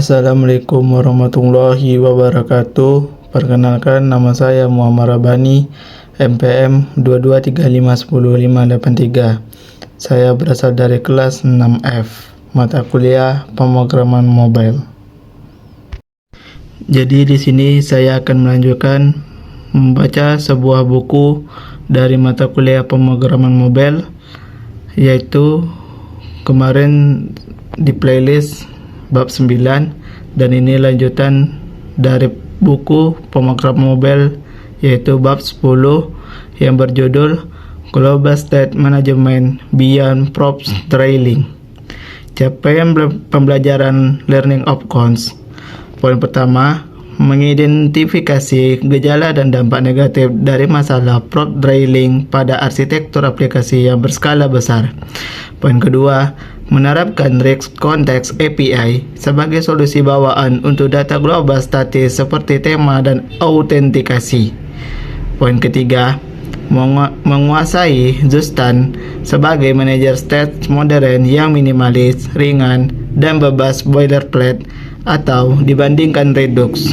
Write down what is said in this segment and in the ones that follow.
Assalamualaikum warahmatullahi wabarakatuh. Perkenalkan, nama saya Muhammad Rabani, MPM 223510583. Saya berasal dari kelas 6F, mata kuliah pemrograman mobile. Jadi di sini saya akan melanjutkan membaca sebuah buku dari mata kuliah pemrograman mobile, yaitu kemarin di playlist bab 9, dan ini lanjutan dari buku pemrograman mobile, yaitu bab 10 yang berjudul Global State Management Beyond Prop Trailing. Capaian pembelajaran Learning Outcomes. Poin pertama, mengidentifikasi gejala dan dampak negatif dari masalah prop trailing pada arsitektur aplikasi yang berskala besar. Poin kedua, menerapkan Rich Context API sebagai solusi bawaan untuk data global statis seperti tema dan autentikasi. Poin ketiga, menguasai Zustand sebagai manajer state modern yang minimalis, ringan, dan bebas boilerplate atau dibandingkan Redux.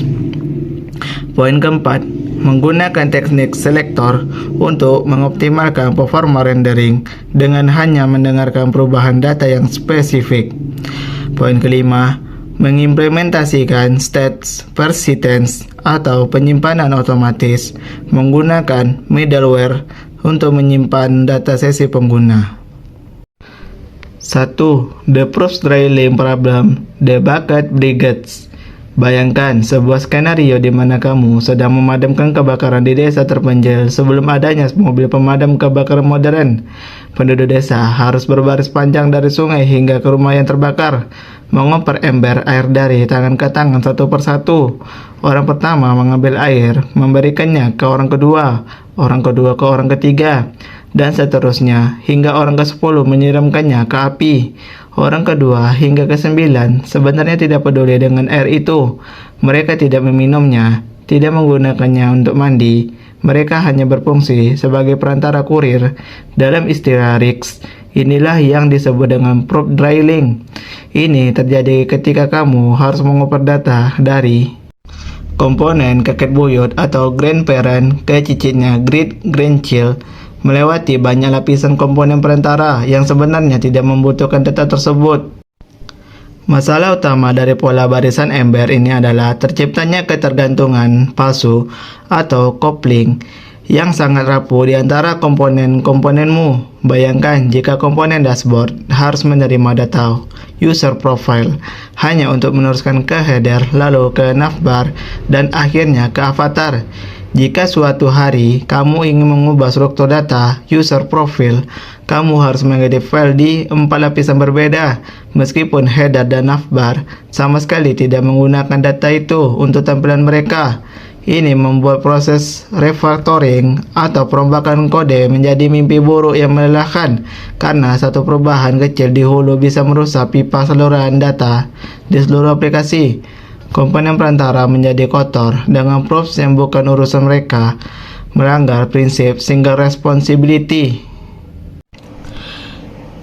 Poin keempat, menggunakan teknik selektor untuk mengoptimalkan performa rendering dengan hanya mendengarkan perubahan data yang spesifik. Poin kelima, mengimplementasikan state persistence atau penyimpanan otomatis menggunakan middleware untuk menyimpan data sesi pengguna. 1. The Prop Trailing Problem, The Bucket Brigades. Bayangkan sebuah skenario di mana kamu sedang memadamkan kebakaran di desa terpencil sebelum adanya mobil pemadam kebakaran modern. Penduduk desa harus berbaris panjang dari sungai hingga ke rumah yang terbakar, mengoper ember air dari tangan ke tangan satu persatu. Orang pertama mengambil air, memberikannya ke orang kedua ke orang ketiga, dan seterusnya hingga orang ke-10 menyiramkannya ke api. Orang kedua hingga ke-9 sebenarnya tidak peduli dengan air itu. Mereka tidak meminumnya, tidak menggunakannya untuk mandi. Mereka hanya berfungsi sebagai perantara kurir. Dalam istilah Rix, inilah yang disebut dengan prop trailing. Ini terjadi ketika kamu harus mengoper data dari komponen kakek buyut atau grandparent ke cicitnya great grandchild, melewati banyak lapisan komponen perantara yang sebenarnya tidak membutuhkan data tersebut. Masalah utama dari pola barisan ember ini adalah terciptanya ketergantungan palsu atau coupling yang sangat rapuh di antara komponen-komponenmu. Bayangkan jika komponen dashboard harus menerima data user profile hanya untuk meneruskan ke header, lalu ke navbar, dan akhirnya ke avatar. Jika suatu hari kamu ingin mengubah struktur data user profile, kamu harus mengedit file di 4 lapisan berbeda, meskipun header dan navbar sama sekali tidak menggunakan data itu untuk tampilan mereka. Ini membuat proses refactoring atau perombakan kode menjadi mimpi buruk yang melelahkan, karena satu perubahan kecil di hulu bisa merusak pipa saluran data di seluruh aplikasi. Komponen perantara menjadi kotor dengan props yang bukan urusan mereka, melanggar prinsip single responsibility.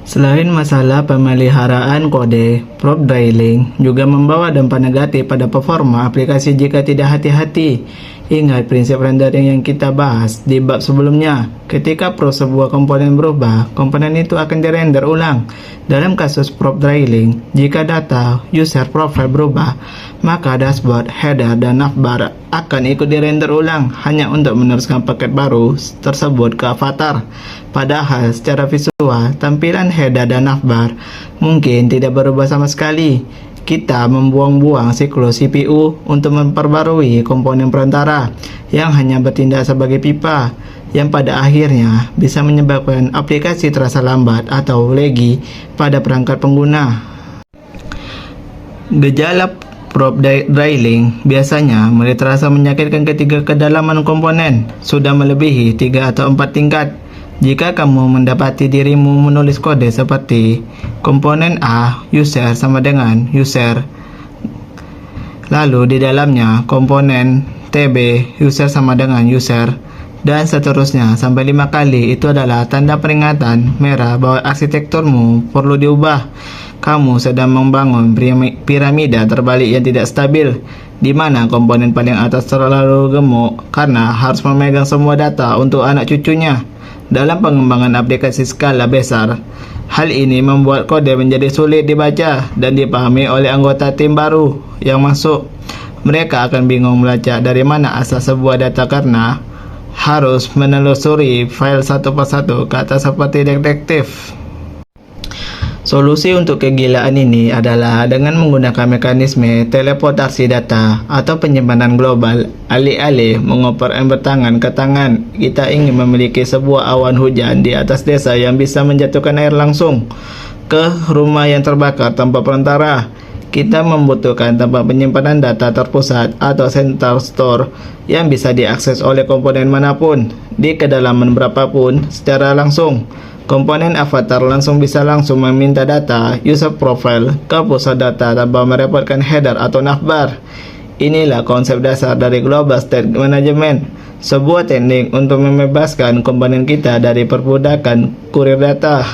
Selain masalah pemeliharaan kode, prop trailing juga membawa dampak negatif pada performa aplikasi jika tidak hati-hati. Ingat prinsip rendering yang kita bahas di bab sebelumnya. Ketika sebuah komponen berubah, komponen itu akan dirender ulang. Dalam kasus prop trailing, jika data user profile berubah, maka dashboard, header, dan navbar akan ikut dirender ulang hanya untuk meneruskan paket baru tersebut ke avatar. Padahal secara visual, tampilan header dan navbar mungkin tidak berubah sama sekali. Kita membuang-buang siklus CPU untuk memperbarui komponen perantara yang hanya bertindak sebagai pipa, yang pada akhirnya bisa menyebabkan aplikasi terasa lambat atau laggy pada perangkat pengguna. Gejala prop trailing biasanya mulai terasa menyakitkan ketika kedalaman komponen sudah melebihi 3 atau 4 tingkat. Jika kamu mendapati dirimu menulis kode seperti komponen A user sama dengan user, lalu di dalamnya komponen TB user sama dengan user, dan seterusnya sampai 5 kali. Itu adalah tanda peringatan merah bahwa arsitekturmu perlu diubah. Kamu sedang membangun piramida terbalik yang tidak stabil, di mana komponen paling atas terlalu gemuk karena harus memegang semua data untuk anak cucunya. Dalam pengembangan aplikasi skala besar, hal ini membuat kode menjadi sulit dibaca dan dipahami oleh anggota tim baru yang masuk. Mereka akan bingung melacak dari mana asal sebuah data karena harus menelusuri file satu persatu, kata seperti detektif. Solusi untuk kegilaan ini adalah dengan menggunakan mekanisme teleportasi data atau penyimpanan global. Alih-alih mengoper ember tangan ke tangan, kita ingin memiliki sebuah awan hujan di atas desa yang bisa menjatuhkan air langsung ke rumah yang terbakar tanpa perantara. Kita membutuhkan tempat penyimpanan data terpusat atau central store yang bisa diakses oleh komponen manapun di kedalaman berapapun secara langsung. Komponen avatar bisa langsung meminta data user profile ke pusat data tanpa merepotkan header atau navbar. Inilah konsep dasar dari Global State Management, sebuah teknik untuk membebaskan komponen kita dari perbudakan kurir data.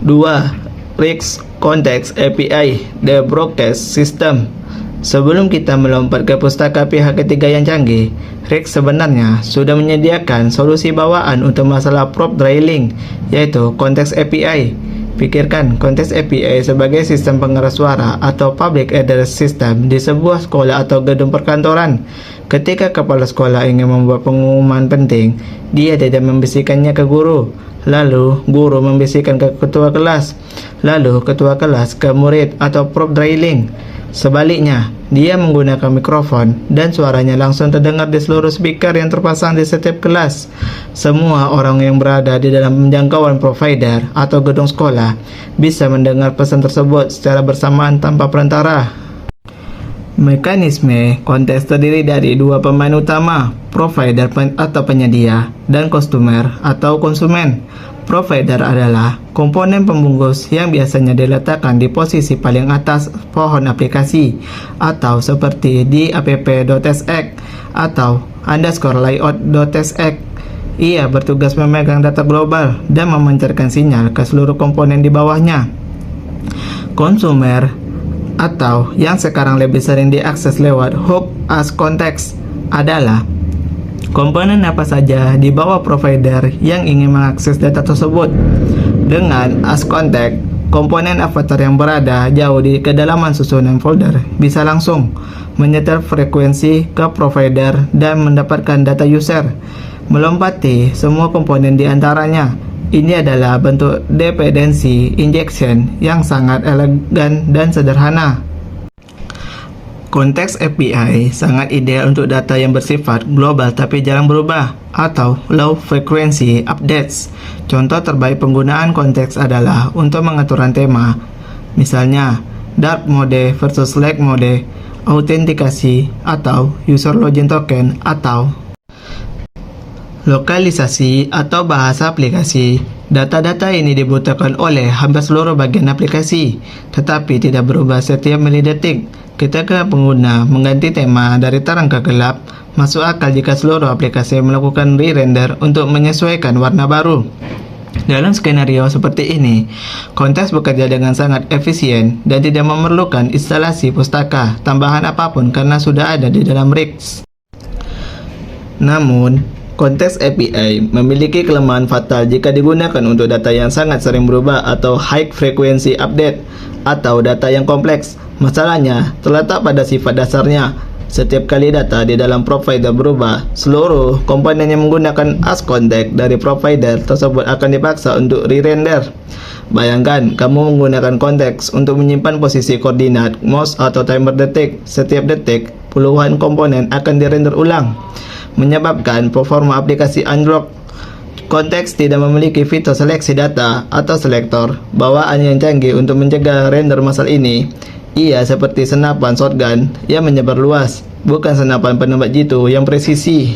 2. Rich Context API, The Broadcast System. Sebelum kita melompat ke pustaka pihak ketiga yang canggih, Rich sebenarnya sudah menyediakan solusi bawaan untuk masalah prop drilling, yaitu Context API. Pikirkan Context API sebagai sistem pengeras suara atau public address system di sebuah sekolah atau gedung perkantoran. Ketika kepala sekolah ingin membuat pengumuman penting, dia tidak membisikkannya ke guru, lalu guru membisikkan ke ketua kelas, lalu ketua kelas ke murid atau prop drilling. Sebaliknya, dia menggunakan mikrofon dan suaranya langsung terdengar di seluruh speaker yang terpasang di setiap kelas. Semua orang yang berada di dalam penjangkauan provider atau gedung sekolah bisa mendengar pesan tersebut secara bersamaan tanpa perantara. Mekanisme konteks terdiri dari dua pemain utama, provider atau penyedia, dan customer atau konsumen. Provider adalah komponen pembungkus yang biasanya diletakkan di posisi paling atas pohon aplikasi, atau seperti di app.sx atau _layout.sx. Ia bertugas memegang data global dan memancarkan sinyal ke seluruh komponen di bawahnya. Konsumer, atau yang sekarang lebih sering diakses lewat hook as context, adalah komponen apa saja di bawah provider yang ingin mengakses data tersebut. Dengan as context, komponen avatar yang berada jauh di kedalaman susunan folder bisa langsung menyetel frekuensi ke provider dan mendapatkan data user, melompati semua komponen di antaranya. Ini adalah bentuk dependency injection yang sangat elegan dan sederhana. Konteks API sangat ideal untuk data yang bersifat global tapi jarang berubah, atau low frequency updates. Contoh terbaik penggunaan konteks adalah untuk pengaturan tema, misalnya dark mode versus light mode, autentikasi atau user login token, atau lokalisasi atau bahasa aplikasi. Data-data ini dibutuhkan oleh hampir seluruh bagian aplikasi, tetapi tidak berubah setiap milidetik. Ketika pengguna mengganti tema dari terang ke gelap, masuk akal jika seluruh aplikasi melakukan re-render untuk menyesuaikan warna baru. Dalam skenario seperti ini, konteks bekerja dengan sangat efisien dan tidak memerlukan instalasi pustaka tambahan apapun karena sudah ada di dalam RIX. Namun, konteks API memiliki kelemahan fatal jika digunakan untuk data yang sangat sering berubah atau high frequency update atau data yang kompleks. Masalahnya terletak pada sifat dasarnya. Setiap kali data di dalam provider berubah, seluruh komponen yang menggunakan as context dari provider tersebut akan dipaksa untuk re-render. Bayangkan kamu menggunakan konteks untuk menyimpan posisi koordinat mouse atau timer detik. Setiap detik, puluhan komponen akan dirender ulang, menyebabkan performa aplikasi anjlok. Konteks tidak memiliki fitur seleksi data atau selektor bawaan yang canggih untuk mencegah render massal ini. Ia seperti senapan shotgun yang menyebar luas, bukan senapan penembak jitu yang presisi.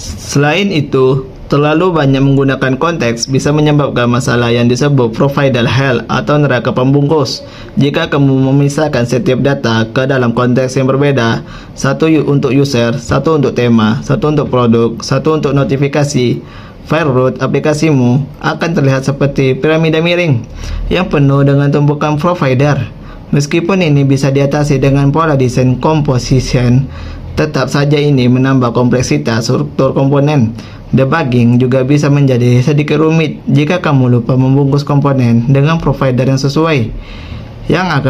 Selain itu, Terlalu banyak menggunakan konteks bisa menyebabkan masalah yang disebut provider hell atau neraka pembungkus. Jika kamu memisahkan setiap data ke dalam konteks yang berbeda, satu untuk user, satu untuk tema, satu untuk produk, satu untuk notifikasi, file root aplikasimu akan terlihat seperti piramida miring yang penuh dengan tumpukan provider. Meskipun ini bisa diatasi dengan pola desain composition, tetap saja ini menambah kompleksitas struktur komponen. Debugging juga bisa menjadi sedikit rumit jika kamu lupa membungkus komponen dengan provider yang sesuai, yang akan